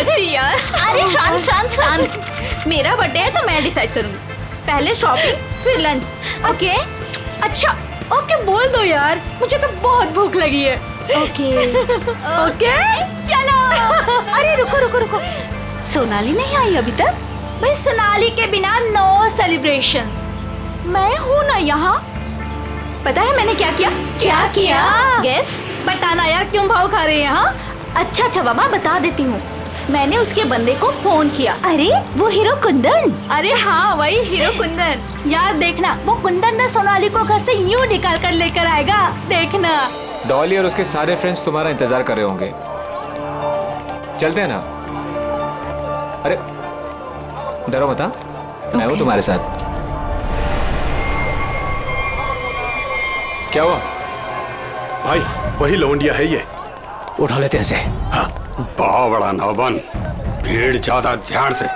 सच्ची यार। अरे शांत शांत शांत, मेरा बर्थडे है तो मैं डिसाइड करूंगी। पहले शॉपिंग फिर लंच, ओके? अच्छा ओके बोल दो यार, मुझे तो बहुत भूख लगी है। ओके ओके चलो। अरे रुको रुको रुको, सोनाली नहीं आई अभी तक? भाई सोनाली के बिना नो सेलिब्रेशंस। मैं हूँ ना यहाँ। पता है मैंने क्या किया? क्या किया? गेस। बताना यार, क्यों भाव खा रहे हैं? हाँ अच्छा अच्छा बाबा बता देती हूँ। मैंने उसके बंदे को फोन किया। अरे वो हीरो कुंदन। अरे हाँ वही हीरो कुंदन। यार देखना, वो कुंदन ने सोनाली को घर से यूं निकाल कर लेकर आएगा, देखना। डॉली और उसके सारे फ्रेंड्स तुम्हारा इंतजार कर रहे होंगे। चलते हैं ना? अरे डरो मत, मैं हूँ तुम्हारे साथ। क्या हुआ भाई? वही लौंडिया है ये, उठा लेते हैं इसे। हाँ। बावड़ा नौबन, भीड़ ज्यादा, ध्यान से।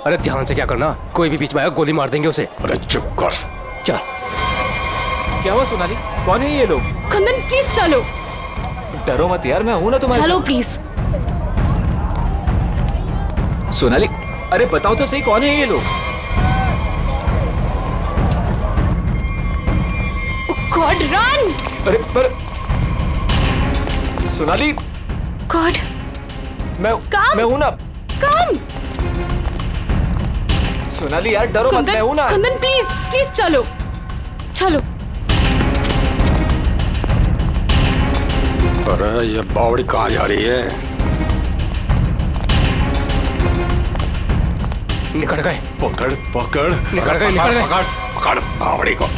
अरे ध्यान से क्या करना, कोई भी बीच में आया गोली मार देंगे उसे। अरे चुप कर। चल। क्या हुआ सोनाली? कौन है ये लोग? कुंदन प्लीज चलो। डरो मत यार, मैं हूँ ना तुम्हारे चलो साथ। प्लीज। सोनाली अरे बताओ तो सही, कौन है ये लोग? God run. अरे पर सोनाली, गॉड मैं हूँ ना। कम। सोनाली यार डरो मत, मैं हूँ ना। कुंदन प्लीज प्लीज चलो चलो। अरे ये बावड़ी कहाँ जा रही है? निकल गए। पकड़ पकड़, निकल गए, निकल गए। पकड़ पकड़ बावड़ी को।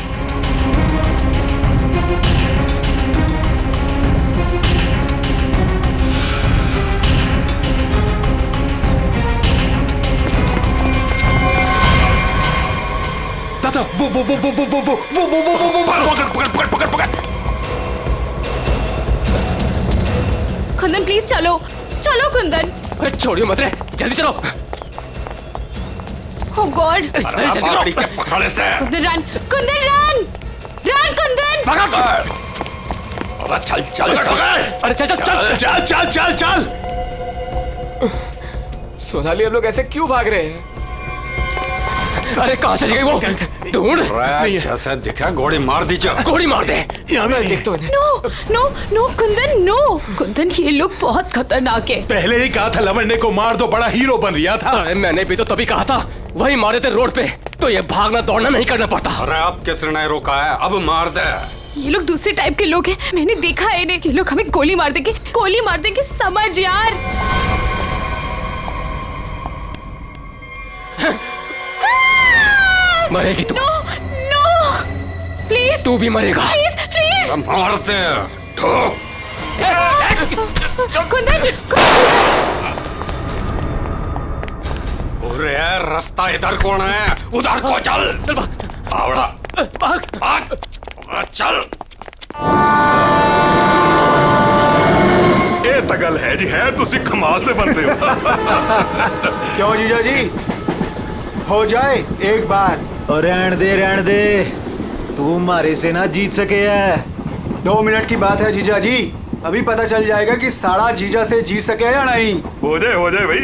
दादा वो पकड़ पकड़ पकड़ पकड़। कुंदन प्लीज चलो चलो कुंदन। अरे छोड़ियो मत रे, जल्दी चलो। ओह गॉड। अरे जल्दी बावड़ी करो। के पकड़े से। Kundan run, Kundan run, run Kundan. पकड़। अरे चल चल चल। अरे चल चल चल चल चल चल चल। सोनाली हम लोग ऐसे क्यों भाग रहे हैं? अरे कहाँ चली गई वो? ढूंढ। जैसे दिखा गोली मार दीजिए। गोली मार दे। देखता हूँ। No no no Kundan no. Kundan ये लोग बहुत खतरनाक है। पहले ही कहा था लवंडे को मार दो, बड़ा हीरो बन रिया था। अरे मैंने भी तो तभी कहा था, वही मारे थे रोड पे, तो ये भागना दौड़ना नहीं करना पड़ता। अरे अब किसने नहीं रोका है? अब मार दे। ये लोग दूसरे टाइप के लोग हैं, मैंने देखा है इन्हें। ये लोग हमें गोली मार देंगे, समझ यार। मरेगी तू। नो नो प्लीज, तू भी मरेगा। Please please. मार दे। कुंदन अरे रास्ता इधर कौन है? उधर को चल। बावड़ा भाग। चल। ਇਹ ਤਾਂ ਗੱਲ ਹੈ ਜੀ, ਹੈ ਤੁਸੀਂ ਕਮਾਲ ਦੇ ਬੰਦੇ ਹੋ। क्यों जीजा जी, हो जाए एक बार। और रहन दे, तू हमारे से ना जीत सके है। 2 मिनट की बात है जीजा जी, अभी पता चल जाएगा कि साड़ा जीजा से जीत सके या नहीं। हो जाए भाई।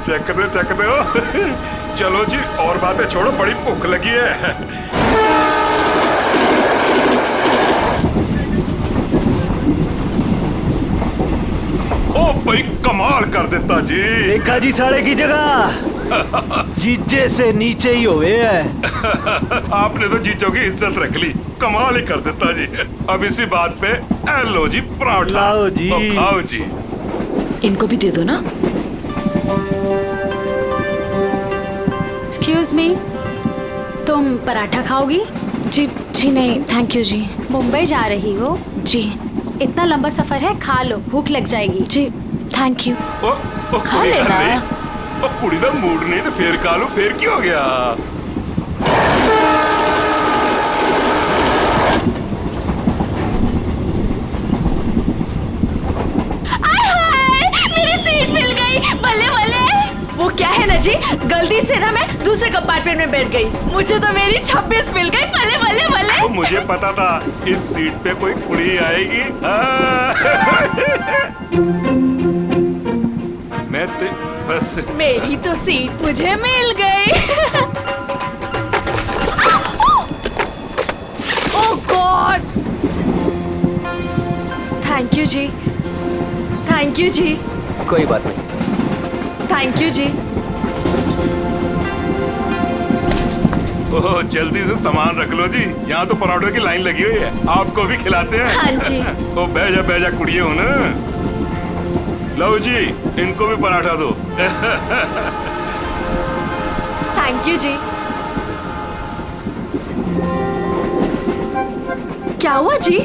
चक दो। चलो जी और बातें छोड़ो, बड़ी भूख लगी है। ओ भाई कमाल कर देता जी। देखा जी साड़े की जगह जीजे से नीचे ही हुए है। आपने तो जीजों की इज्जत रख ली, कमाल ही कर देता जी। अब इसी बात पे लो जी पराठा। लाओ जी। तो खाओ जी। इनको भी दे दो ना। एक्सक्यूज मी, तुम पराठा खाओगी? जी जी नहीं थैंक यू जी। मुंबई जा रही हो? जी इतना लंबा सफर है, खा लो, भूख लग जाएगी। जी थैंक यू। ओ खा लेना। ओ कुड़ी दा मूड नहीं तो फिर खा लो, फिर क्या हो गया? मेरी सीट मिल गई, बल्ले बल्ले। वो क्या है ना जी, गलती से ना मैं दूसरे कंपार्टमेंट में बैठ गई, मुझे तो मेरी 26 मिल गई। बल्ले बल्ले बल्ले। तो मुझे पता था इस सीट पे कोई कुड़ी आएगी। बस मेरी तो सीट मुझे मिल गई। ओह गॉड, थैंक यू जी, थैंक यू जी, कोई बात नहीं। थैंक यू जी। ओह जल्दी से सामान रख लो जी, यहाँ तो पराठों की लाइन लगी हुई है, आपको भी खिलाते हैं। हाँ जी। ओ बैजा कुड़िए हो ना। लो जी, इनको भी पराठा दो। थैंक यू जी। क्या हुआ जी,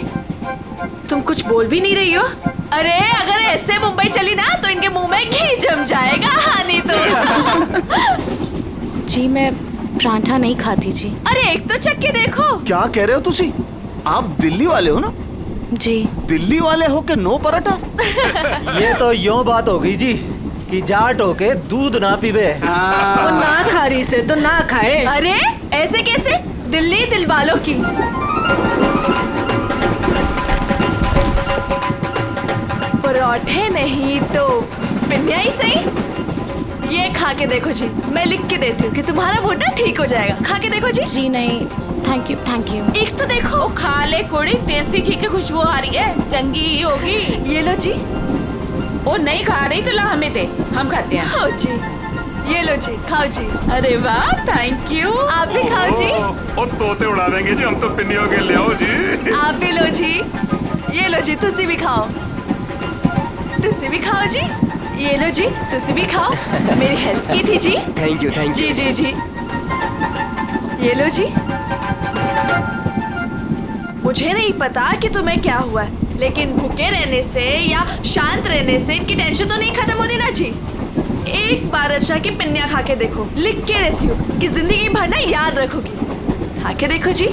तुम कुछ बोल भी नहीं रही हो? अरे अगर ऐसे मुंबई चली ना तो इनके मुंह में घी जम जाएगा। हाँ नहीं तो। जी मैं पराठा नहीं खाती जी। अरे एक तो चख के देखो। क्या कह रहे हो तुसी? आप दिल्ली वाले हो ना? जी। दिल्ली वाले हो के नो पराठा? ये तो यूं बात हो गई जी कि जाट हो के दूध ना पीवे। वो ना खा रही से तो ना खाए। अरे ऐसे कैसे? दिल्ली दिल वालों की। पराठे नहीं तो पिन्निया ही सही। ये खा के देखो जी, मैं लिख के देती हूँ कि तुम्हारा भुट्टा ठीक हो जाएगा। खा के देखो जी। जी नहीं, थैंक यू थैंक यू। एक तो देखो। खा ले कुड़ी, देसी घी की खुशबू आ रही है, चंगी ही होगी। ये लो जी। वो नहीं खा रही तो ला हमें दे, हम खाते हैं। खाओ जी, ये लो जी, खाओ जी। अरे वाह, थैंक यू। आप भी खाओ जी। ओ तोते उड़ा देंगे जी, हम तो पिन्नियों के ले आओ जी। आप भी लो जी, ये लो जी, तुसी भी खाओ। तुसी भी खाओ जी, ये लो जी, तुसी भी खाओ। मेरी हेल्प की थी जी। थैंक यू थैंक जी जी जी, ये लो जी। मुझे नहीं पता कि तुम्हें क्या हुआ है, लेकिन भूखे रहने से या शांत रहने से इनकी टेंशन तो नहीं खत्म होती ना जी। एक बार अच्छा की पिन्निया खा के देखो, लिख के रहती हूँ कि जिंदगी भर ना याद रखोगी। खा के देखो जी।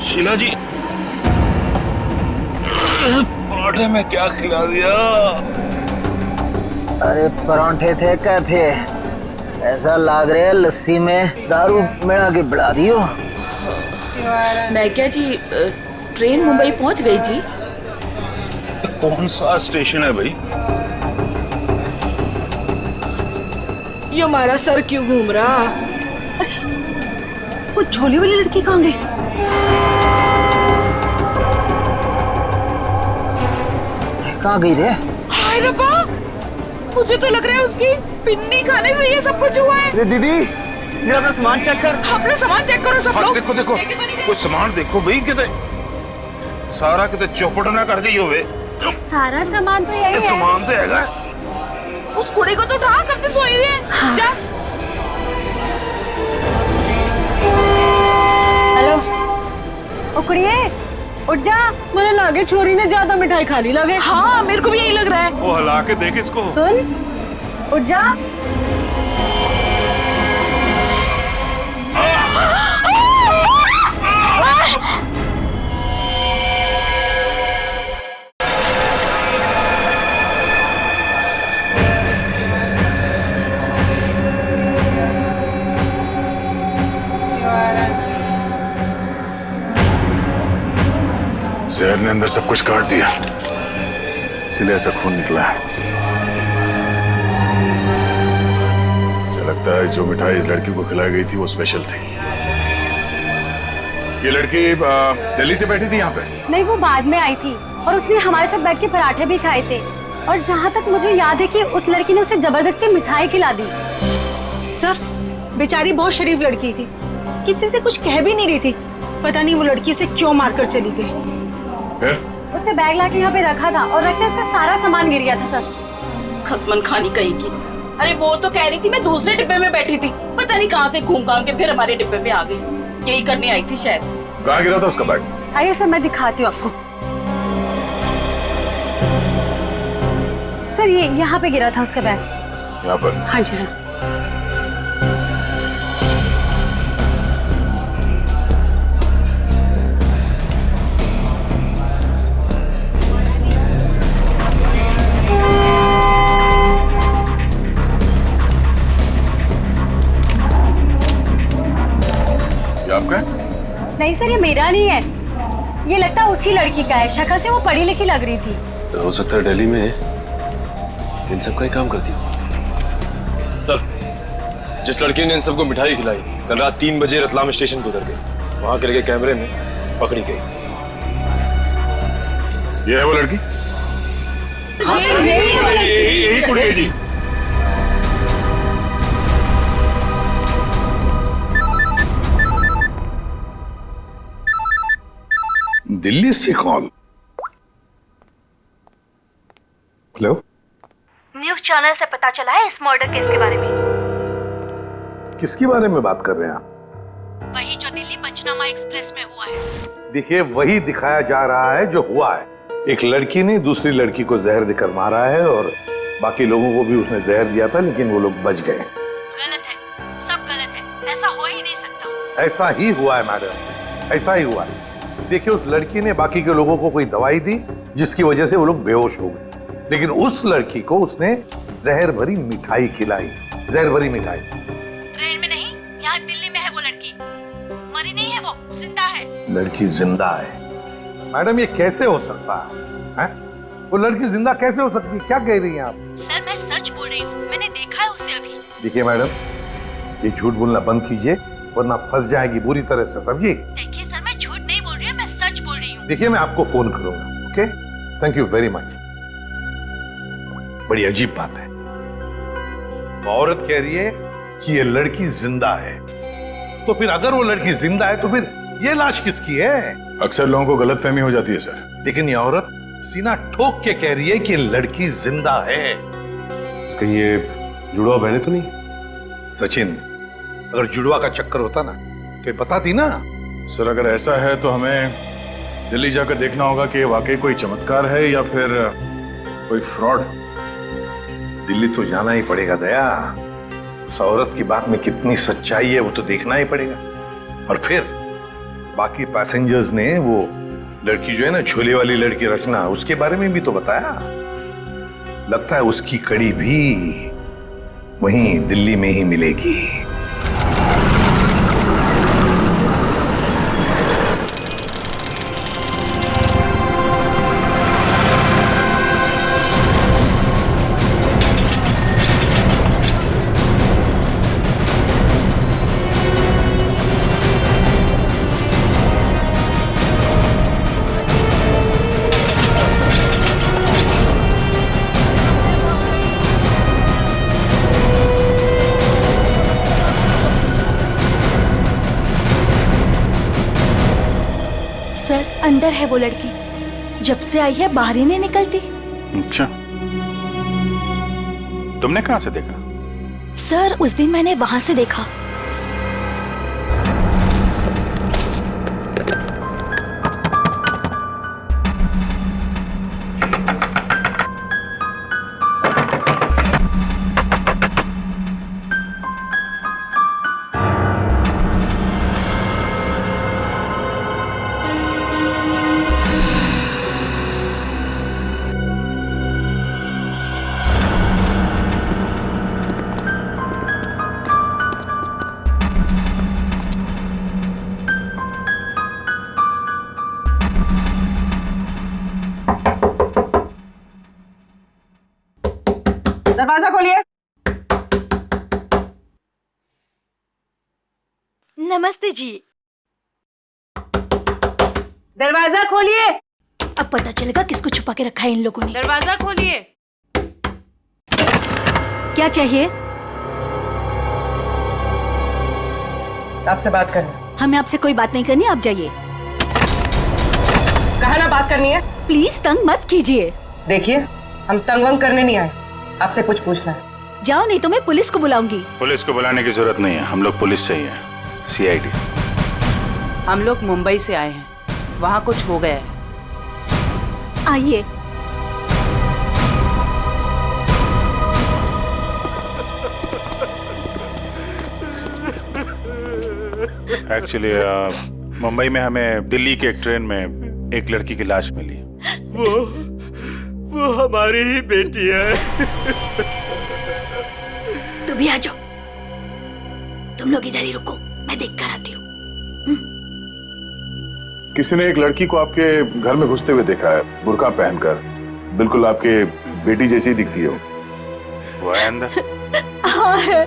शीला जी, पराठे में क्या खिला दिया? अरे परांठे थे क्या थे? ऐसा लाग रहा है लस्सी में दारू मिला के बढ़ा दियो। मैं क्या जी, ट्रेन मुंबई पहुंच गई जी। कौन सा स्टेशन है भाई? ये हमारा सर क्यों घूम रहा? वो झोली वाली लड़की कहाँ गई? कहाँ गई रे? हाय रब्बा, मुझे तो लग रहा है उसकी पिन्नी खाने से ये सब कुछ हुआ है। दीदी जरा अपना सामान चेक कर। अपना सामान चेक करो सब लोग। देखो देखो, कुछ सामान देखो भाई, किते सारा किते चौपट ना कर गई होवे। सारा सामान तो यही है। सामान तो हैगा। उस कुड़ी को तो उठा, कब से सोई हुई है। हाँ। जा। हेलो, ओ कुड़िए उठ जा। मुझे लगे छोरी ने ज्यादा मिठाई खा ली लगे। हाँ मेरे को भी यही लग रहा है। वो हिला के देख इसको। सुन, उठ जा। जहर ने अंदर सब कुछ काट दिया, इसलिए ऐसा खून निकला है। मुझे लगता है जो मिठाई इस लड़की को खिलाई गई थी वो स्पेशल थी। ये लड़की दिल्ली से बैठी थी यहाँ पे? नहीं, वो बाद में आई थी और उसने हमारे साथ बैठ के पराठे भी खाए थे। और जहाँ तक मुझे याद है कि उस लड़की ने उसे जबरदस्ती मिठाई खिला दी। सर, बेचारी बहुत शरीफ लड़की थी, किसी से कुछ कह भी नहीं रही थी। पता नहीं वो लड़की उसे क्यों मारकर चली गई। फिर? उसने बैग लाके यहाँ पे रखा था और रखते उसका सारा सामान गिर गया था सर। खसमन खानी कहीं की। अरे वो तो कह रही थी मैं दूसरे डिब्बे में बैठी थी, पता नहीं कहाँ से घूम घाम के फिर हमारे डिब्बे में आ गई। यही करने आई थी शायद। कहाँ गिरा था उसका बैग? आइए सर, मैं दिखाती हूँ आपको। सर, ये यहाँ पे गिरा था उसका बैग। यहाँ पर? हाँ जी सर। आपका? नहीं सर, ये मेरा नहीं है, ये लगता है उसी लड़की का है। शक्ल से वो पढ़ी लिखी लग रही थी। तो हो सकता है दिल्ली में इन सब का ही काम करती हो। सर, जिस लड़की ने इन सबको मिठाई खिलाई कल रात 3 बजे रतलाम स्टेशन पे उतर गई, वहां के लगे कैमरे में पकड़ी गई। ये है वो लड़की? यही कुड़ी जी। दिल्ली से कॉल। हेलो, न्यूज़ चैनल से पता चला है इस मर्डर केस के बारे में। किसके बारे में बात कर रहे हैं आप? वही जो दिल्ली पंचनामा एक्सप्रेस में हुआ है। देखिए, वही दिखाया जा रहा है जो हुआ है। एक लड़की ने दूसरी लड़की को जहर देकर मारा है और बाकी लोगों को भी उसने जहर दिया था, लेकिन वो लोग बच गए। गलत है, सब गलत है, ऐसा हो ही नहीं सकता। ऐसा ही हुआ है मैडम, ऐसा ही हुआ है। देखिए, उस लड़की ने बाकी के लोगों को कोई दवाई दी जिसकी वजह से वो लोग बेहोश हो गए, लेकिन उस लड़की को उसने जहर भरी मिठाई खिलाई। जहर भरी मिठाई। ट्रेन में नहीं, यहाँ दिल्ली में है वो लड़की। मरी नहीं है, वो जिंदा है। लड़की जिंदा है? मैडम, ये कैसे हो सकता है? वो लड़की जिंदा कैसे हो सकती है? क्या कह रही हैं आप? सर, मैं सच बोल रही हूँ, मैंने देखा है उसे अभी। देखिए मैडम, ये झूठ बोलना बंद कीजिए वरना फंस जाएगी बुरी तरह से, समझिए? देखिए सर, मैं झूठ नहीं बोल रही हूँ, मैं सच बोल रही हूँ। देखिए, मैं आपको फोन करूंगा। Okay, thank you very much. बड़ी अजीब बात है, औरत कह रही है कि ये लड़की जिंदा है, तो फिर अगर वो लड़की जिंदा है तो फिर ये लाश किसकी है? अक्सर लोगों को गलतफहमी हो जाती है सर। लेकिन ये औरत सीना ठोक के कह रही है कि लड़की जिंदा है। कहीं ये जुड़वा बहने तो नहीं? सचिन, अगर जुड़वा का चक्कर होता ना तो ये बताती ना। सर, अगर ऐसा है तो हमें दिल्ली जाकर देखना होगा कि वाकई कोई चमत्कार है या फिर कोई फ्रॉड। दिल्ली तो जाना ही पड़ेगा दया। उस औरत की बात में कितनी सच्चाई है वो तो देखना ही पड़ेगा। और फिर बाकी पैसेंजर्स ने वो लड़की जो है ना, झोले वाली लड़की रचना, उसके बारे में भी तो बताया। लगता है उसकी कड़ी भी वहीं दिल्ली में ही मिलेगी। सर, अंदर है वो लड़की, जब से आई है बाहर ही नहीं निकलती। अच्छा, तुमने कहां से देखा? सर, उस दिन मैंने वहां से देखा। दरवाजा खोलिए। नमस्ते जी। दरवाजा खोलिए। अब पता चलेगा किसको छुपा के रखा है इन लोगों ने। दरवाजा खोलिए। क्या चाहिए? आपसे बात करना। हमें आपसे कोई बात नहीं करनी, आप जाइए। कहा ना बात करनी है। प्लीज तंग मत कीजिए। देखिए, हम तंग वंग करने नहीं आए, आपसे कुछ पूछना है। जाओ, नहीं तो मैं पुलिस को बुलाऊंगी। पुलिस को बुलाने की जरूरत नहीं है, हम लोग पुलिस से ही हैं, CID। हम लोग मुंबई से आए हैं, वहाँ कुछ हो गया है। आइए। एक्चुअली मुंबई में हमें दिल्ली के एक ट्रेन में एक लड़की की लाश मिली। वो हमारी ही बेटी है। तुम भी आ जाओ। तुम लोग इधर ही रुको, मैं देख कर आती हूँ। किसी ने एक लड़की को आपके घर में घुसते हुए देखा है, बुर्का पहनकर, बिल्कुल आपके बेटी जैसी दिखती है वो है अंदर। हाँ है।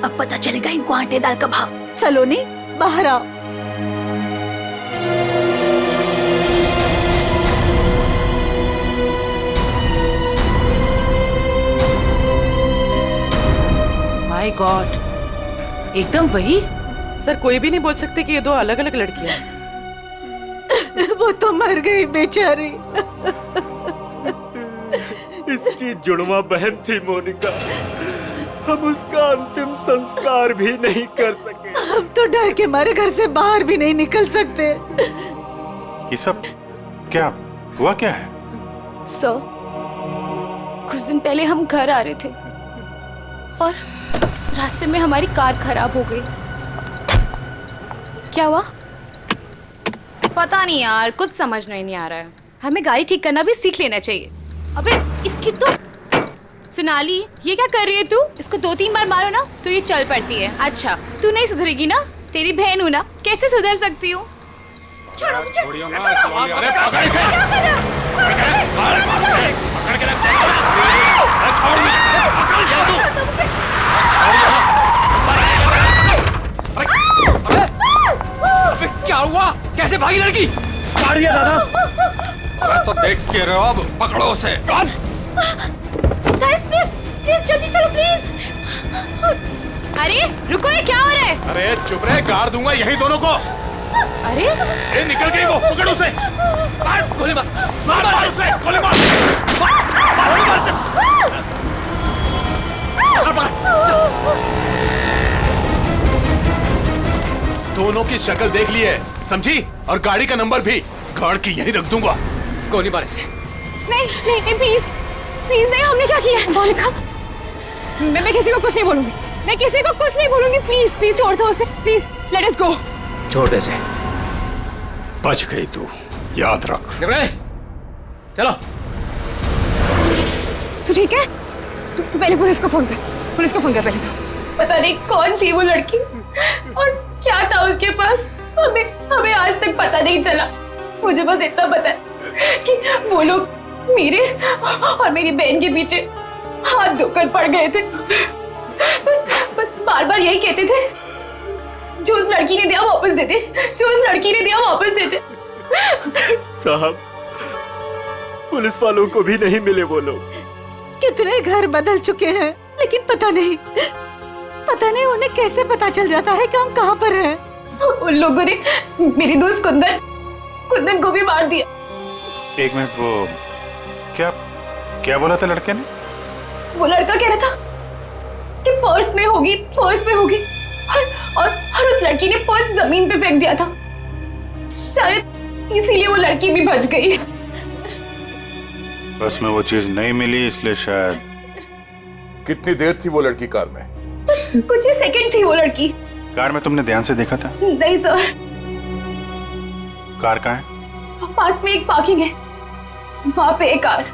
अब पता चलेगा इनको आटे दाल का भाव। सलोनी, बाहर आओ। माय गॉड, एकदम वही। सर, कोई भी नहीं बोल सकते कि ये दो अलग अलग लड़कियां हैं। वो तो मर गई बेचारी। इसकी जुड़वा बहन थी मोनिका। हम उसका अंतिम संस्कार भी नहीं कर सके। हम तो डर के मारे घर से बाहर भी नहीं निकल सकते। ये सब क्या हुआ, क्या है? सर, कुछ दिन पहले हम घर आ रहे थे और रास्ते में हमारी कार खराब हो गई। क्या हुआ? पता नहीं यार, कुछ समझ नहीं आ रहा है। हमें गाड़ी ठीक करना भी सीख लेना चाहिए। अबे इसकी तो सोनाली, ये क्या कर रही है तू? इसको 2-3 बार मारो ना तो ये चल पड़ती है। अच्छा, तू नहीं सुधरेगी ना? तेरी बहन हूँ ना, कैसे सुधर सकती हूँ? छोड़ो मुझे। छोड़ियो ना, छोड़ियो। अरे पकड़ इसे। पकड़ के रख। छोड़ मुझे। पकड़ जा तू। अबे क्या हुआ? कैसे भागी लड़की? मारिए दादा। अरे तो देख के रहो, अब पकड़ो उसे। गाइस, प्लीज जल्दी चलो प्लीज। अरे रुको, ये क्या हो रहा है? अरे चुप रहे, गाड़ दूंगा यही दोनों को। अरे ए, निकल गई वो, पकड़ उसे। मार, गोली मार, मार उसे, गोली मार। मार उसे। दोनों की शक्ल देख ली है, समझी? और गाड़ी का नंबर भी गाड़ की यही रख दूंगा। गोली मार इसे। नहीं नहीं प्लीज प्लीज नहीं, हमने क्या किया है? मोनिका, मैं किसी को कुछ नहीं बोलूंगी। मैं किसी को कुछ नहीं बोलूंगी। प्लीज प्लीज छोड़ दो उसे, प्लीज लेट अस गो। छोड़ दे इसे। बच गई तू, याद रख। चलो। तू ठीक है? तू पहले पुलिस को फोन कर। पुलिस को फोन कर पहले तो। पता नहीं कौन थी वो लड़की और क्या था उसके पास, हमें आज तक पता नहीं चला। मुझे बस इतना पता है कि वो लोग मेरे और मेरी बहन के पीछे हाथ धोकर पड़ गए थे। बस बार बार यही कहते थे, जो उस लड़की ने दिया वापस देते, जो उस लड़की ने दिया वापस देते। साहब, पुलिस वालों को भी नहीं मिले वो लोग। कितने घर बदल चुके हैं, लेकिन पता नहीं उन्हें कैसे पता चल जाता है कि हम कहाँ पर हैं। उन लोगों ने मेरी दोस्त कुंदन को भी मार दिया। एक मिनट, वो क्या बोला था लड़के ने? वो लड़का कह रहा था कि पर्स में होगी और उस लड़की ने पर्स जमीन पे फेंक दिया था। शायद इसीलिए वो लड़की भी बच गई। बस में वो चीज नहीं मिली, इसलिए शायद। कितनी देर थी वो लड़की कार में? कुछ ही सेकंड थी वो लड़की। कार में तुमने ध्यान से देखा था? नहीं सर। कार कहाँ है? पास में एक पार्किंग है, वहां पे एक कार।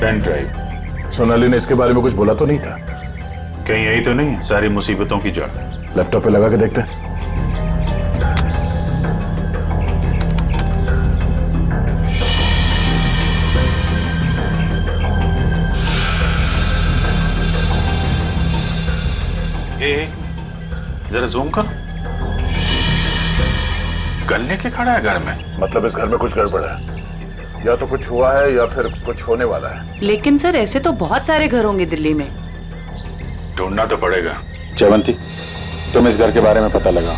Pen drive. सोनाली ने इसके बारे में कुछ बोला तो नहीं था? कहीं यही तो नहीं सारी मुसीबतों की जड़? लैपटॉप पे लगा के देखते हैं। जरा जूम कर। गन लेके खड़ा है घर में? मतलब इस घर में कुछ गड़बड़ है, या तो कुछ हुआ है या फिर कुछ होने वाला है। लेकिन सर ऐसे तो बहुत सारे घर होंगे दिल्ली में। ढूंढना तो पड़ेगा। जयवंती, तुम इस घर के बारे में पता लगाओ,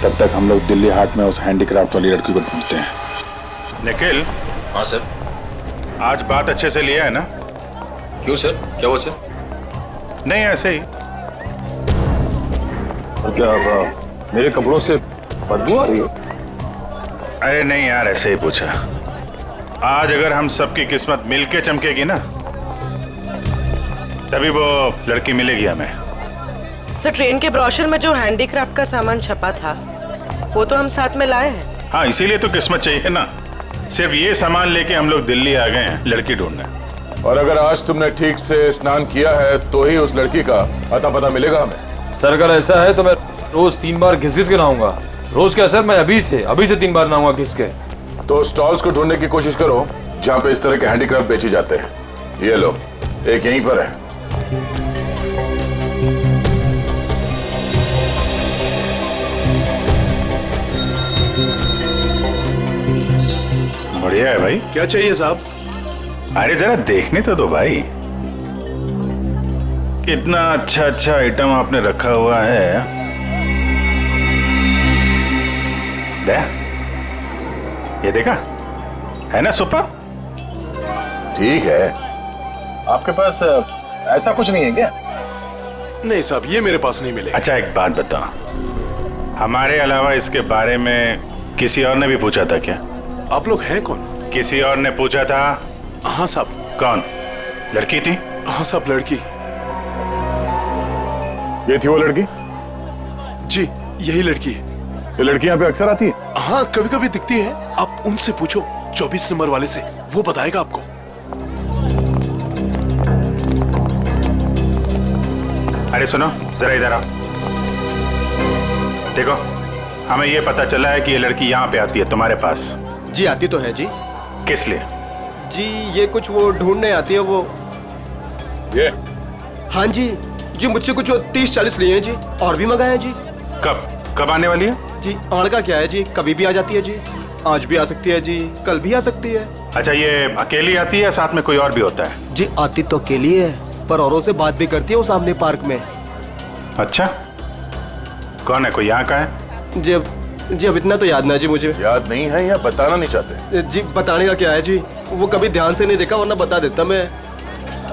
तब तक हम लोग दिल्ली हाट में उस हैंडीक्राफ्ट वाली लड़की को ढूंढते हैं। निखिल। हाँ सर। आज बात अच्छे से लिया है ना? क्यों सर, क्या हुआ सर? नहीं ऐसे ही। क्या मेरे कपड़ों से बदबू आ रही है? अरे नहीं यार, ऐसे ही पूछा। आज अगर हम सबकी किस्मत मिलके चमकेगी ना, तभी वो लड़की मिलेगी हमें। सर ट्रेन के ब्रोशर में जो हैंडीक्राफ्ट का सामान छपा था वो तो हम साथ में लाए हैं। हाँ, इसीलिए तो किस्मत चाहिए ना। सिर्फ ये सामान लेके हम लोग दिल्ली आ गए हैं लड़की ढूंढने। और अगर आज तुमने ठीक से स्नान किया है तो ही उस लड़की का अता पता मिलेगा हमें। सर अगर ऐसा है तो मैं रोज 3 बार घिस के नहाऊंगा। रोज क्या सर, मैं अभी से 3 बार नहाऊंगा घिस के। तो स्टॉल्स को ढूंढने की कोशिश करो जहाँ पे इस तरह के हैंडीक्राफ्ट बेचे जाते हैं। ये लो, एक यहीं पर है। बढ़िया है भाई। क्या चाहिए साहब? अरे जरा देखने तो दो भाई, कितना अच्छा अच्छा आइटम आपने रखा हुआ है। दे, ये देखा है ना सुपर? ठीक है, आपके पास ऐसा कुछ नहीं है क्या? नहीं साहब, ये मेरे पास नहीं मिलेगा। अच्छा एक बात बताओ, हमारे अलावा इसके बारे में किसी और ने भी पूछा था क्या? आप लोग हैं कौन? किसी और ने पूछा था? हाँ साहब। कौन? लड़की थी? हाँ साहब, लड़की। ये थी वो लड़की? जी यही लड़की है। ये लड़की यहाँ पे अक्सर आती है? हाँ कभी कभी दिखती है। आप उनसे पूछो 24 नंबर वाले से, वो बताएगा आपको। अरे सुनो जरा इधर आओ। देखो, हमें ये पता चला है कि ये लड़की यहाँ पे आती है तुम्हारे पास। जी आती तो है जी। किस लिए? जी ये कुछ वो ढूंढने आती है वो। ये? हाँ जी जी, मुझसे कुछ 30-40 लिए हैं जी, और भी मंगाए हैं जी। कब आने वाली है? जी आड़ का क्या है जी, कभी भी आ जाती है जी। आज भी आ सकती है जी, कल भी आ सकती है। अच्छा, ये अकेली आती है या साथ में कोई और भी होता है? जी आती तो अकेली है, पर औरों से बात भी करती है वो सामने पार्क में। अच्छा, कौन है? कोई यहाँ का है? जी अब इतना तो याद ना जी मुझे। याद नहीं है या बताना नहीं चाहते? जी बताने का क्या है जी, वो कभी ध्यान से नहीं देखा, वरना बता देता मैं।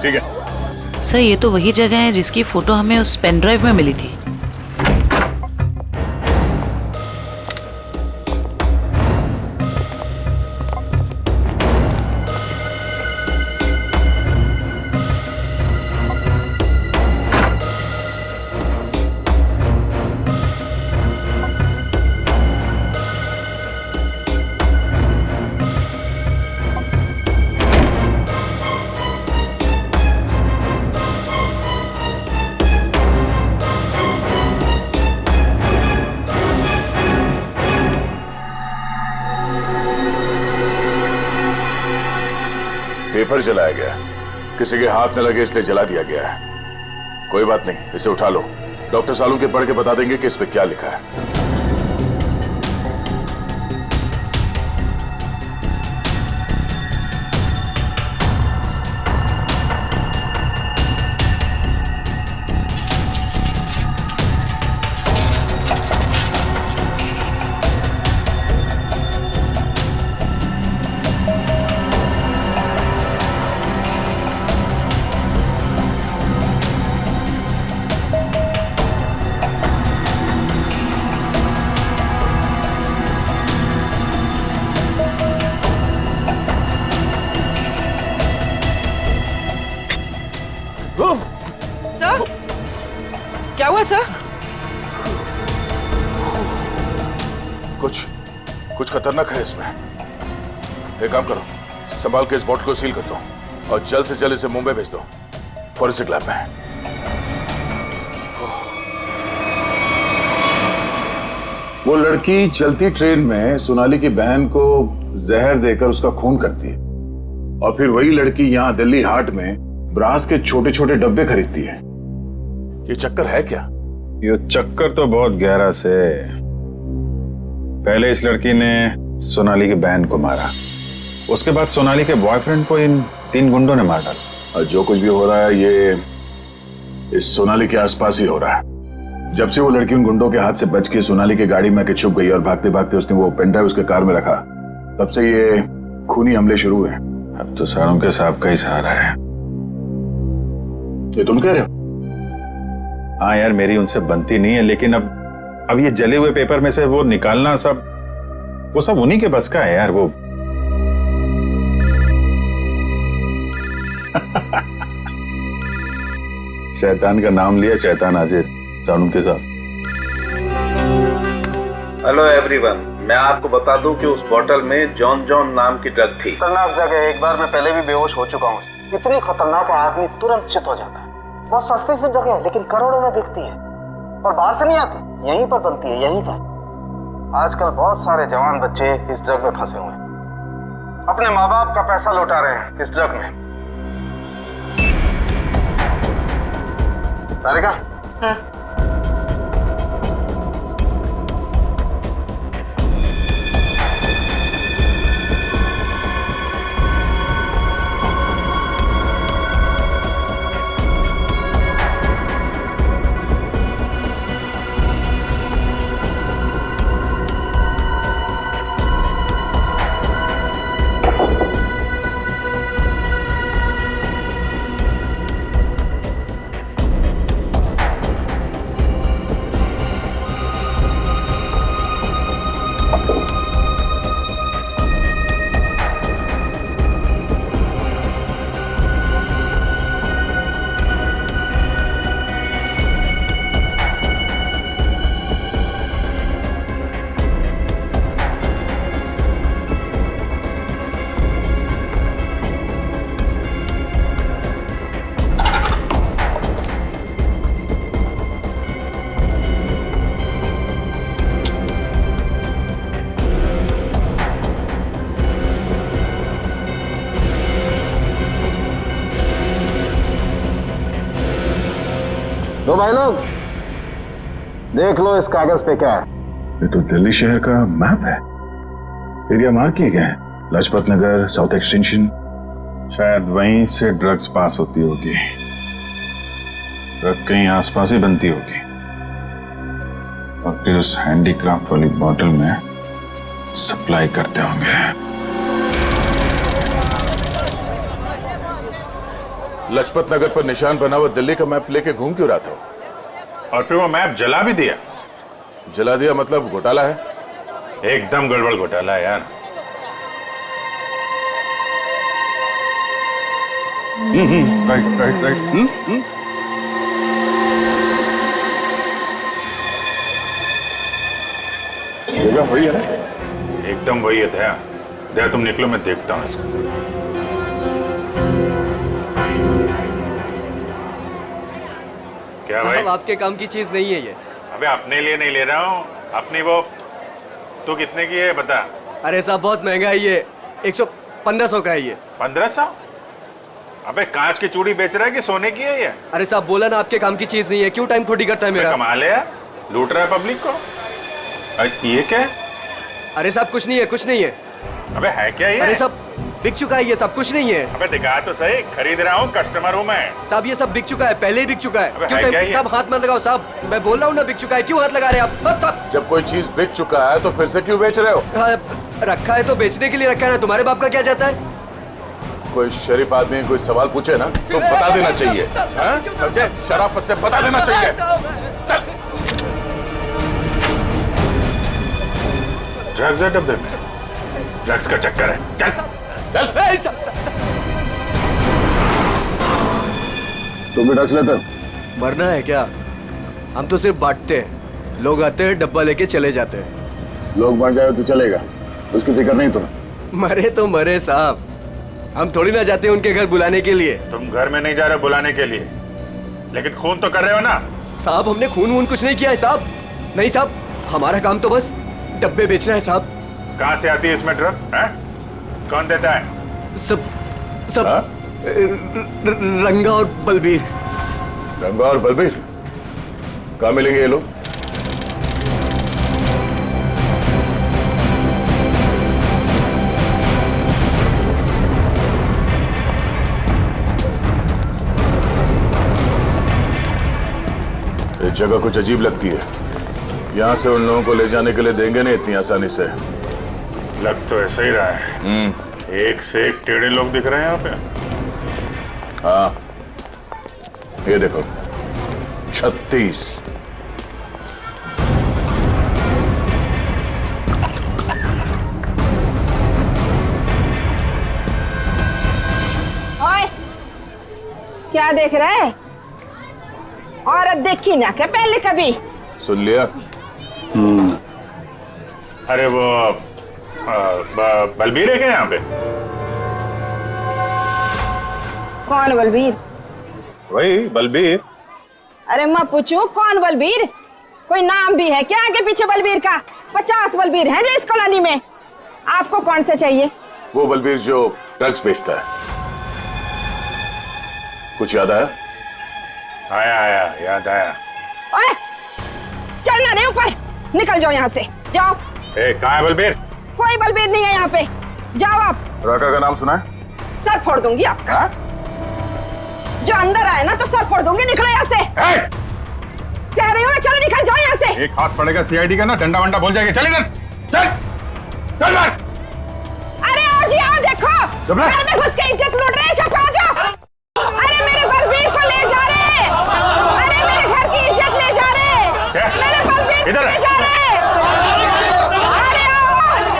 ठीक है सर, ये तो वही जगह है जिसकी फोटो हमें उस पेन ड्राइव में मिली थी। पेपर जलाया गया, किसी के हाथ न लगे इसलिए जला दिया गया है। कोई बात नहीं, इसे उठा लो, डॉक्टर सालू के पढ़ के बता देंगे कि इस पे क्या लिखा है। सर क्या हुआ सर? कुछ खतरनाक है इसमें। एक काम करो, संभाल के इस बॉटल को सील कर दो। और जल्द से जल्द इसे मुंबई भेज दो, फॉरेंसिक लैब में। वो लड़की चलती ट्रेन में सोनाली की बहन को जहर देकर उसका खून करती है, और फिर वही लड़की यहाँ दिल्ली हाट में ब्रास के छोटे छोटे डब्बे खरीदती है। ये चक्कर है क्या? ये चक्कर तो बहुत गहरा से। पहले इस लड़की ने सोनाली की बहन को मारा, उसके बाद सोनाली के बॉयफ्रेंड को इन 3 गुंडों ने मार डाला। और जो कुछ भी हो रहा है ये इस सोनाली के आसपास ही हो रहा है। जब से वो लड़की उन गुंडों के हाथ से बच के सोनाली की गाड़ी में आके छुप गई और भागते भागते उसने वो पेन ड्राइव उसके कार में रखा, तब से ये खूनी हमले शुरू हुए। अब तो सारों के साहब का ही सहारा है। ये तुम कह रहे हो? हाँ यार, मेरी उनसे बनती नहीं है, लेकिन अब ये जले हुए पेपर में से वो निकालना वो सब उन्हीं के बस का है यार। वो शैतान का नाम लिया, शैतान हाजिर। सानू के साथ। हेलो एवरीवन, मैं आपको बता दूं कि उस बोतल में जॉन जॉन नाम की ड्रग थी। खतरनाक जगह, एक बार मैं पहले भी बेहोश हो चुका हूँ। इतनी खतरनाक है, आदमी तुरंत चित हो जाता है। बहुत सस्ती सी जगह है, लेकिन करोड़ों में बिकती है और बाहर से नहीं आती, यहीं पर बनती है, यहीं पर। आजकल बहुत सारे जवान बच्चे इस ड्रग में फंसे हुए हैं, अपने माँ बाप का पैसा लौटा रहे हैं इस ड्रग में। तारिका, तो भाई लोग देख लो इस कागज पे क्या है। ये तो दिल्ली शहर का मैप है। एरिया मार्क किए गए हैं, लाजपत नगर, साउथ एक्सटेंशन। शायद वहीं से ड्रग्स पास होती होगी। ड्रग कहीं आसपास ही बनती होगी और फिर उस हैंडीक्राफ्ट वाली बॉटल में सप्लाई करते होंगे। लाजपत नगर पर निशान बना हुआ दिल्ली का मैप लेके घूम क्यों रहा था? और फिर वो मैप जला भी दिया। जला दिया मतलब घोटाला है? एकदम गड़बड़ घोटाला है यार। Right right right. जगह वही है ना? एकदम वही है दया। दया तुम निकलो, मैं देखता हूँ इसको। क्या भाई? साहब आपके काम की चीज नहीं है ये। अबे अपने लिए नहीं ले रहा हूँ, अपनी वो। तू कितने की है बता? अरे साहब बहुत महंगा है ये, 1500 का है ये। 1500? अबे कांच की चूड़ी बेच रहा है कि सोने की है ये? अरे साहब बोला ना आपके काम की चीज नहीं है, क्यों टाइम थोड़ी करता है मेरा? कमाल है यार, लूट रहा है पब्लिक को। ये क्या है? अरे साहब कुछ नहीं है, कुछ नहीं है। अबे है क्या ये? अरे साहब बिक चुका है ये सब, कुछ नहीं है। अबे दिखा तो सही, खरीद रहा हूँ, कस्टमर हूँ मैं। साहब ये सब बिक चुका है, पहले ही बिक चुका है। क्यों है टाइम? साहब हाथ मत लगाओ साहब, मैं बोल रहा हूँ ना बिक चुका है, क्यों हाथ लगा रहे हैं आप? जब कोई चीज बिक चुका है तो फिर से क्यों बेच रहे हो? रखा है तो बेचने के लिए रखा है ना, तुम्हारे बाप का क्या जाता है? कोई शरीफ आदमी कोई सवाल पूछे ना तो बता देना चाहिए, समझे? शराफत से बता देना चाहिए। चल। ड्रग्स है डब्बे में, ड्रग्स का चक्कर है। चल चल। तुम भी ड्रग्स लेते? मरना है क्या? हम तो सिर्फ बांटते हैं, लोग आते हैं डब्बा लेके चले जाते हैं। लोग मर जाए तो चलेगा, उसकी फिक्र नहीं तुम्हें? मरे तो मरे साहब, हम थोड़ी ना जाते उनके घर बुलाने के लिए। तुम घर में नहीं जा रहे बुलाने के लिए, लेकिन खून तो कर रहे हो ना। साहब हमने खून वून कुछ नहीं किया है साहब। नहीं साहब, हमारा काम तो बस डब्बे बेचना है साहब। कहाँ से आती है इसमें ड्रग है? कौन देता है? सब रंगा और बलबीर। रंगा और बलबीर कहाँ मिलेंगे ये लोग? ये जगह कुछ अजीब लगती है। यहां से उन लोगों को ले जाने के लिए देंगे नहीं इतनी आसानी से। लग तो ऐसा ही रहा है। एक से एक टेढ़े लोग दिख रहे हैं यहाँ पे। हाँ, ये देखो 36। ओए, क्या देख रहे हैं? औरत देखी ना क्या पहले कभी? सुन लिया? अरे वो बलबीर है क्या यहाँ पे? कौन बलबीर? वही बलबीर। अरे मैं पूछूं कौन बलबीर? कोई नाम भी है क्या आगे पीछे बलबीर का? 50 बलबीर हैं जो इस कॉलोनी में। आपको कौन सा चाहिए? वो बलबीर जो ड्रग्स बेचता है। कुछ याद आया? आया याद आया। ओए, चढ़ना नहीं ऊपर, निकल जाओ यहाँ से, जाओ। कहाँ है बलबीर? कोई बलबीर नहीं है यहाँ पे, जाओ आप। राका का नाम सुना है? सर फोड़ दूंगी आपका। जो अंदर आए ना तो सर फोड़ दूंगी, निकलो यहाँ से। कह रही हूँ चलो निकल जाओ यहाँ से। एक हाथ पड़ेगा सीआईडी का ना, डंडा वंडा बोल जाएगा। चल इधर, चल चल बाहर। अरे आओ जी आओ, देखो घर में घुस के इज्जत लूट रहे हैं, सब आ जाओ। अरे मेरे बलबीर को ले जा रहे, अरे मेरे घर की इज्जत ले जा रहे, मेरे बलबीर को ले जा रहे। अरे आओ,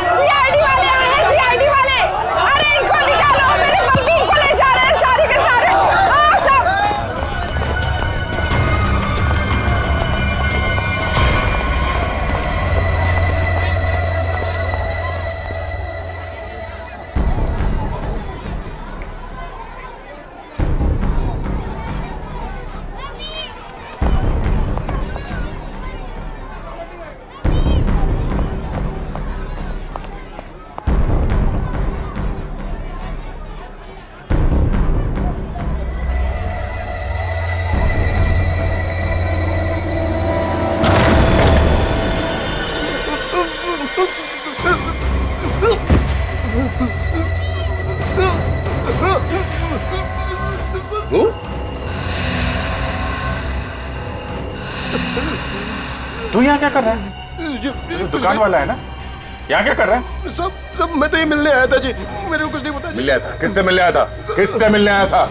सीआईडी वाले आए हैं, सीआईडी वाले। अरे इनको निकालो, मेरे बलबीर को ले जा रहे हैं सारे के सारे। आओ सब। तू यहाँ क्या कर रहा है? दुकान वाला है ना, यहाँ क्या कर रहा है? सब मैं तो ये मिलने आया था जी, मेरे को कुछ नहीं पता। मिलने आया था? किससे मिलने आया था? किससे मिलने आया था?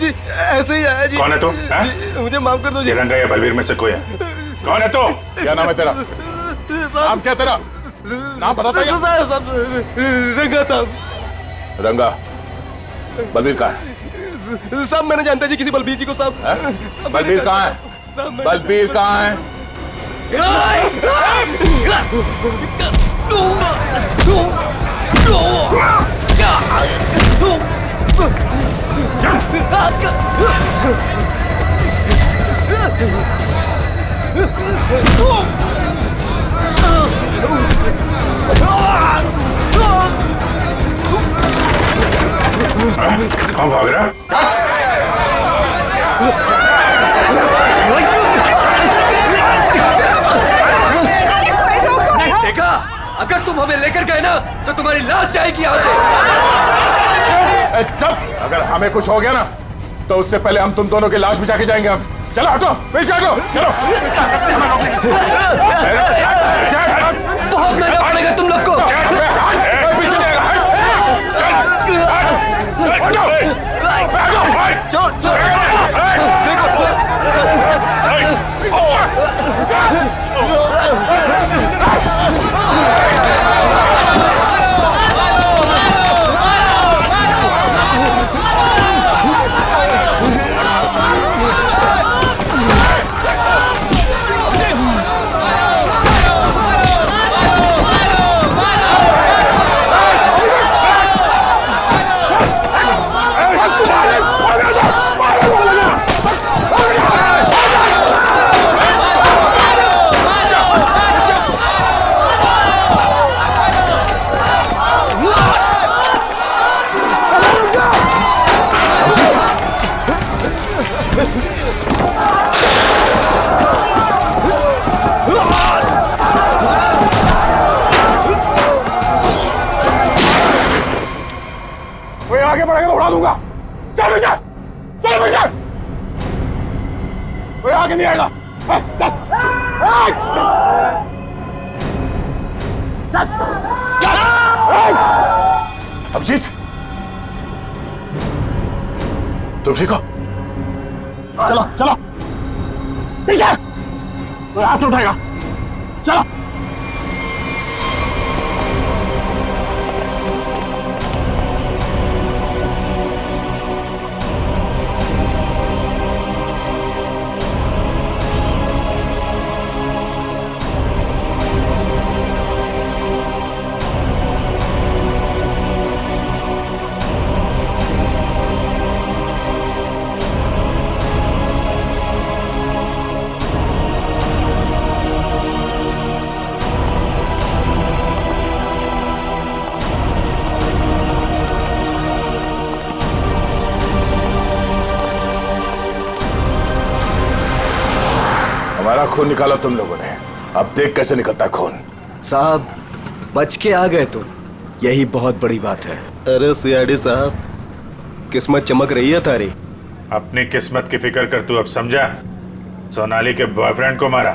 जी ऐसे ही आया जी। कौन है तू? मुझे माफ कर दो जी। रंगा या बलबीर में से कोई है? कौन है तू? क्या नाम है तेरा? नाम क्या तेरा? नाम पता था? रंगा साहब। रंगा, बलबीर कहाँ है? साहब मैंने जानता जी किसी बलबीर जी को साहब। बलबीर कहाँ है? बलबीर कहाँ है? कौन भाग रहा? देखा, अगर तुम हमें लेकर गए ना तो तुम्हारी लाश जाएगी यहाँ से। चुप! अगर हमें कुछ हो गया ना तो उससे पहले हम तुम दोनों की लाश बिछा के जाएंगे। हम चलो, हटो, पीछे हटो, चलो। बहुत महंगा पड़ेगा तुम लोग को। नहीं आएगा। अभिजीत, तुम ठीक हो? चलो चलो पीछे, कोई हाथ उठाएगा, चलो। हमारा खून निकाला तुम लोगों ने, अब देख कैसे निकलता है खून। साहब बच के आ गए तुम, यही बहुत बड़ी बात है। अरे सीआईडी साहब, किस्मत चमक रही है तारी। अपनी किस्मत की फिक्र कर, तू अब समझा? सोनाली के बॉयफ्रेंड को मारा।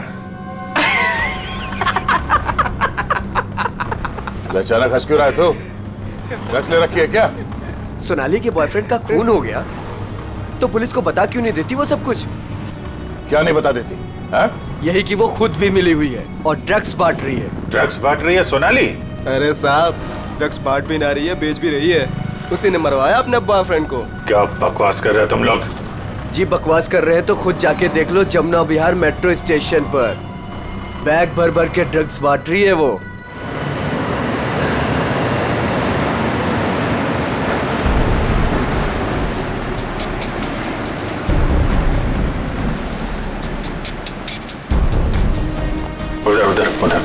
अचानक हंस क्यों रहा है तू? ड्रग्स ले रखी है क्या? सोनाली के बॉयफ्रेंड का खून हो गया तो पुलिस को बता क्यों नहीं देती वो सब कुछ? क्या नहीं बता देती? यही कि वो खुद भी मिली हुई है और ड्रग्स बांट रही है। ड्रग्स बांट रही है सोनाली? अरे साहब, ड्रग्स बांट भी ना रही है, बेच भी रही है। उसी ने मरवाया अपने बॉयफ्रेंड को। क्या बकवास कर रहे हो तुम लोग? जी बकवास कर रहे हैं तो खुद जाके देख लो, जमुना विहार मेट्रो स्टेशन पर बैग भर भर के ड्रग्स बांट रही है वो। उधर उधर उधर।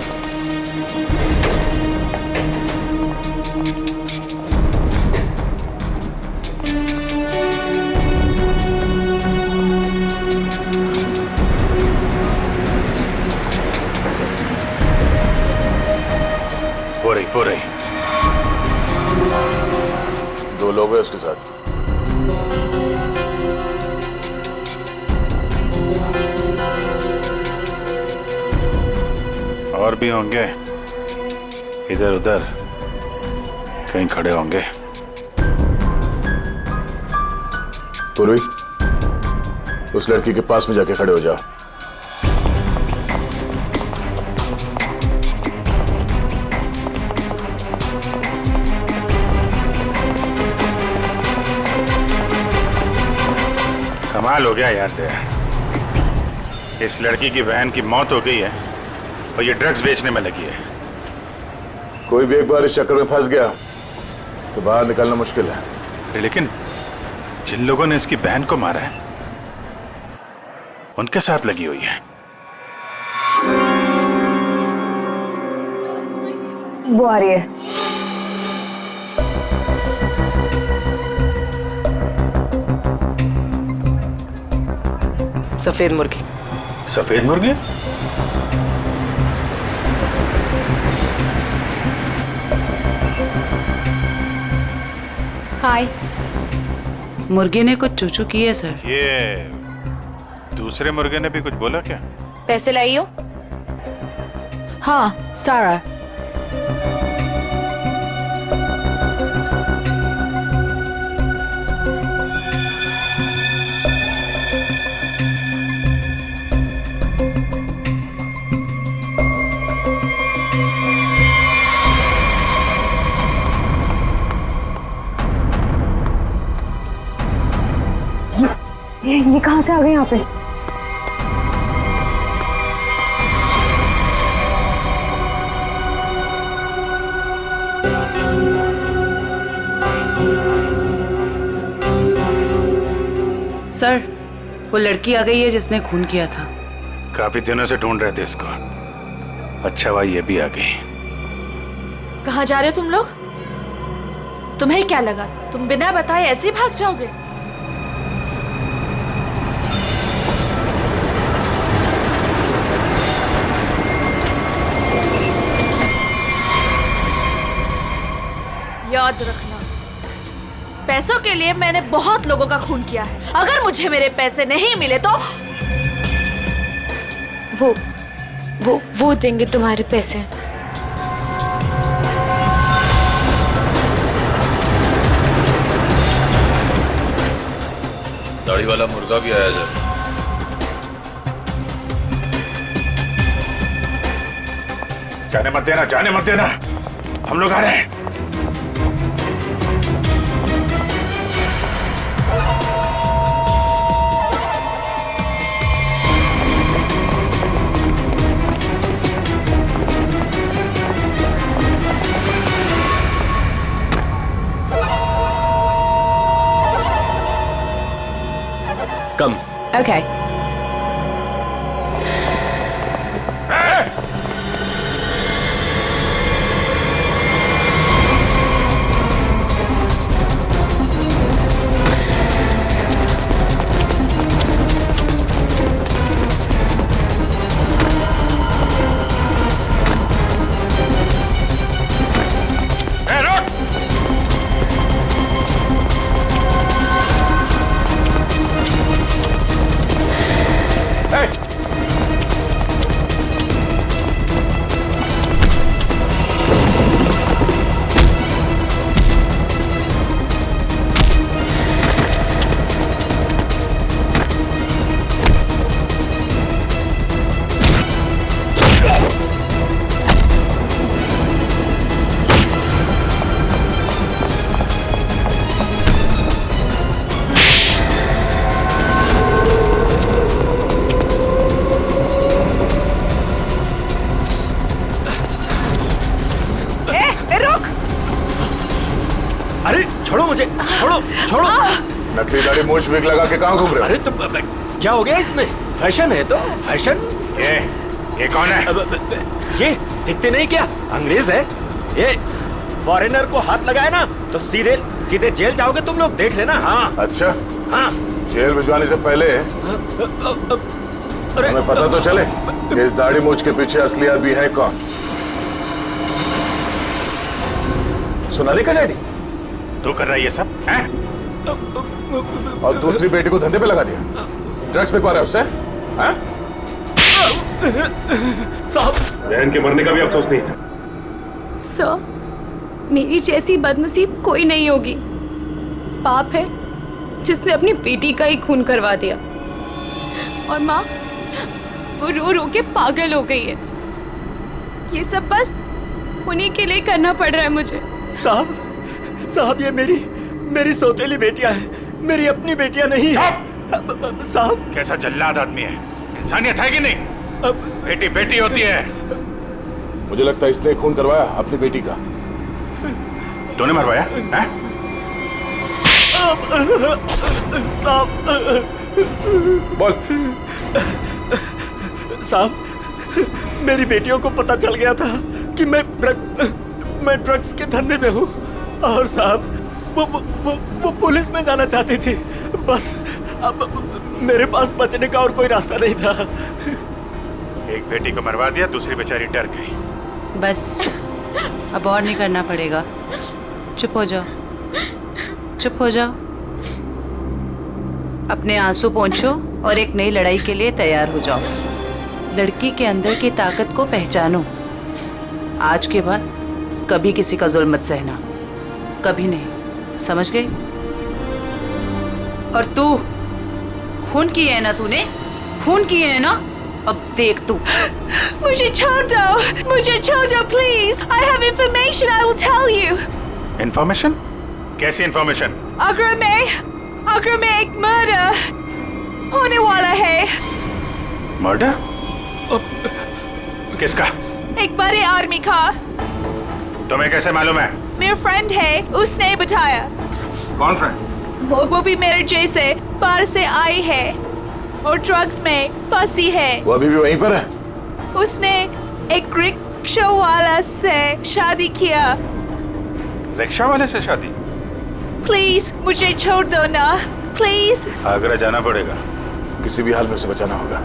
हो रही। दो लोग हैं उसके साथ। और भी होंगे, इधर उधर कहीं खड़े होंगे। पूर्वी, उस लड़की के पास में जाके खड़े हो जाओ। कमाल हो गया यार तेरा। इस लड़की की बहन की मौत हो गई है और ये ड्रग्स बेचने में लगी है। कोई भी एक बार इस चक्कर में फंस गया तो बाहर निकलना मुश्किल है। लेकिन जिन लोगों ने इसकी बहन को मारा है उनके साथ लगी हुई है। वो आ रही है। सफेद मुर्गी। सफेद मुर्गी? हाय। मुर्गे ने कुछ चूचू की है सर। ये दूसरे मुर्गे ने भी कुछ बोला क्या? पैसे लाई हो? हाँ, सारा। ये कहाँ से आ गए यहाँ पे? सर, वो लड़की आ गई है जिसने खून किया था। काफी दिनों से ढूंढ रहे थे इसको। अच्छा भाई ये भी आ गई। कहाँ जा रहे हो तुम लोग? तुम्हें क्या लगा तुम बिना बताए ऐसे ही भाग जाओगे? याद रखना, पैसों के लिए मैंने बहुत लोगों का खून किया है। अगर मुझे मेरे पैसे नहीं मिले तो वो देंगे तुम्हारे पैसे। दाढ़ी वाला मुर्गा भी आया जब। जाने मत देना, जाने मत देना, हम लोग आ रहे हैं। कम। Okay. छोड़ो मुझे, छोड़ो छोड़ो। नकली दाढ़ी मूछ विग लगा के कहाँ घूम रहे हो? अरे तो क्या हो गया इसमें? फैशन है तो फैशन। ये कौन है? ये दिखते नहीं क्या? अंग्रेज है ये। फॉरेनर को हाथ लगाए ना तो सीधे सीधे जेल जाओगे तुम लोग, देख लेना। हाँ अच्छा, हाँ। जेल भिजवाने से पहले हमें पता तो चले कि इस दाढ़ी मूछ के पीछे असली आदमी है कौन। सोनाली का डैडी तू कर रहा है ये सब हैं? और दूसरी बेटी को धंधे पे लगा दिया, ड्रग्स पे कौन है उससे? हैं? साहब, बहन के मरने का भी अफसोस नहीं था। सर, मेरी जैसी बदनसीब कोई नहीं होगी। पाप है जिसने अपनी बेटी का ही खून करवा दिया, और माँ वो रो रो के पागल हो गई है। ये सब बस उन्हीं के लिए करना पड़ रहा है मुझे। साहब ये मेरी सौतेली बेटियां हैं, मेरी अपनी बेटियां नहीं है। साहब कैसा जल्लाद आदमी है, इंसानियत है कि नहीं? बेटी बेटी होती है। मुझे लगता है इसने खून करवाया अपनी बेटी का। तूने मरवाया हैं? साहब बोल। साहब मेरी बेटियों को पता चल गया था कि मैं ड्रग्स के धंधे में हूँ, और साहब वो पुलिस में जाना चाहती थी। बस अब मेरे पास बचने का और कोई रास्ता नहीं था। एक बेटी को मरवा दिया, दूसरी बेचारी डर गई। बस अब और नहीं करना पड़ेगा। चुप हो जाओ, चुप हो जाओ। अपने आंसू पोंछो और एक नई लड़ाई के लिए तैयार हो जाओ। लड़की के अंदर की ताकत को पहचानो। आज के बाद कभी किसी का जुल्म मत सहना, कभी नहीं, समझ गई? और तू खून की है ना, तूने खून की है ना, अब देख तू। मुझे छोड़ दो please. I have information, I will tell you. Information? कैसी इंफॉर्मेशन? आगरा में एक मर्डर होने वाला है। मर्डर? किसका? एक बड़े आदमी का। तुम्हें कैसे मालूम है? मेरा फ्रेंड है, उसने बताया। कौन फ्रेंड? वो भी मेरे जैसे बाहर से आई है और ड्रग्स में फंसी है। वो अभी भी वहीं पर है? उसने एक रिक्शा वाला से शादी किया। रिक्शा वाले से शादी? प्लीज मुझे छोड़ दो ना, प्लीज। आगरा जाना पड़ेगा, किसी भी हाल में उसे बचाना होगा।